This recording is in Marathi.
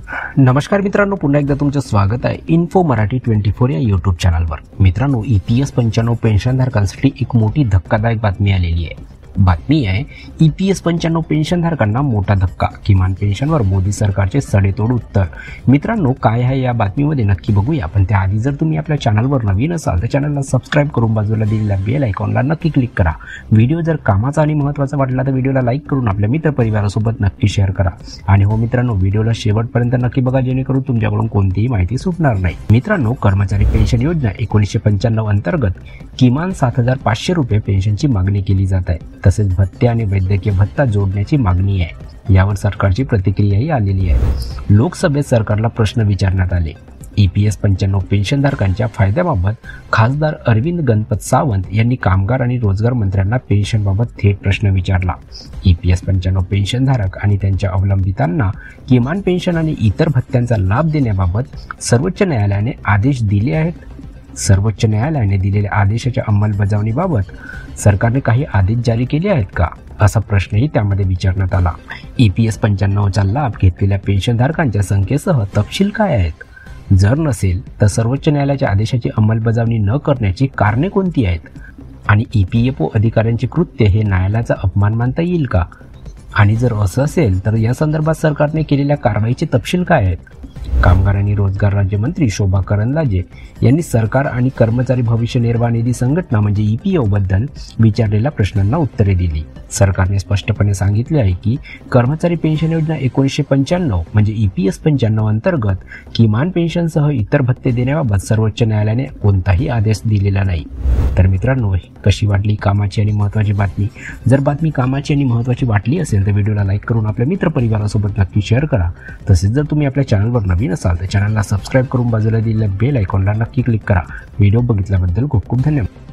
नमस्कार मित्रांनो, पुन्हा एकदा तुमचं स्वागत आहे इन्फो मराठी 24 या यूट्यूब चॅनलवर। मित्रांनो, EPS 95 पेन्शनधारकांसाठी एक मोठी धक्कादायक बातमी आलेली आहे। बातमी आहे EPS 95 पेन्शनधारकांना मोठा धक्का, किमान पेन्शनवर मोदी सरकारचे सडेतोड उत्तर। मित्रांनो, काय आहे या बातमीमध्ये नक्की बघूया, पण त्याआधी जर तुम्ही आपल्या चॅनलवर नवीन असाल तर चॅनलला सबस्क्राइब करून बाजूला दिलेल्या बेल आयकॉनला नक्की क्लिक करा। व्हिडिओ जर कामाचा आणि महत्त्वाचा वाटला तर व्हिडिओला लाईक करून आपल्या मित्रपरिवारासोबत नक्की शेअर करा। आणि हो मित्रांनो, व्हिडिओला शेवटपर्यंत नक्की बघा, जेणेकरून तुमच्याकडून कोणतीही माहिती सुटणार नाही। मित्रांनो, कर्मचारी पेन्शन योजना 1995 अंतर्गत किमान 7,500 रुपये पेन्शनची मागणी केली जात आहे। तसेच भत्ते आणि वैद्यकीय भत्ता जोडण्याची मागणी आहे। यावर सरकारची प्रतिक्रियाही आलेली आहे। लोकसभेत सरकारला प्रश्न विचारण्यात आले। EPS 95 पेन्शनधारकांच्या फायद्याबाबत खासदार अरविंद गणपत सावंत यांनी कामगार आणि रोजगार मंत्र्यांना पेन्शनबाबत थेट प्रश्न विचारला। EPS 95 पेन्शनधारक आणि त्यांच्या अवलंबितांना किमान पेन्शन आणि इतर भत्त्यांचा लाभ देण्याबाबत सर्वोच्च न्यायालयाने आदेश दिले आहेत। सर्वोच्च न्यायालयाने दिलेल्या आदेशाच्या अंमलबजावणीबाबत सरकारने काही आदेश जारी केले आहेत का, असा प्रश्नही त्यामध्ये विचारण्यात आला। EPS 95 चा लाभ घेतलेल्या पेन्शनधारकांच्या संख्येसह तपशील काय आहेत? जर नसेल तर सर्वोच्च न्यायालयाच्या आदेशाची अंमलबजावणी न करण्याची कारणे कोणती आहेत? आणि EPFO अधिकाऱ्यांचे कृत्य हे न्यायालयाचा अपमान मानता येईल का? आणि जर असं असेल तर या संदर्भात सरकारने केलेल्या कारवाईचे तपशील काय आहेत? कामगार आणि रोजगार राज्यमंत्री शोभा करंदलाजे यांनी सरकार आणि कर्मचारी भविष्य निर्वाह निधी संघटना म्हणजे EPO बद्दल विचारलेल्या प्रश्नांना उत्तरे दिली। सरकारने स्पष्टपणे सांगितले आहे की कर्मचारी पेन्शन योजना 1995 म्हणजे EPS 95 अंतर्गत किमान पेन्शनसह इतर भत्ते देण्याबाबत सर्वोच्च न्यायालयाने कोणताही आदेश दिलेला नाही। तर मित्रांनो, कशी वाटली कामाची आणि महत्त्वाची बातमी? जर बातमी कामाची आणि महत्त्वाची वाटली असेल तर व्हिडिओला लाईक करून आपल्या मित्रपरिवारासोबत नक्की शेअर करा। तसेच जर तुम्ही आपल्या चॅनलवर नवीन असाल तर चॅनलला सबस्क्राइब करून बाजूला दिलेल्या बेल आयकॉनला नक्की क्लिक करा। व्हिडिओ बघितल्याबद्दल खूप खूप धन्यवाद।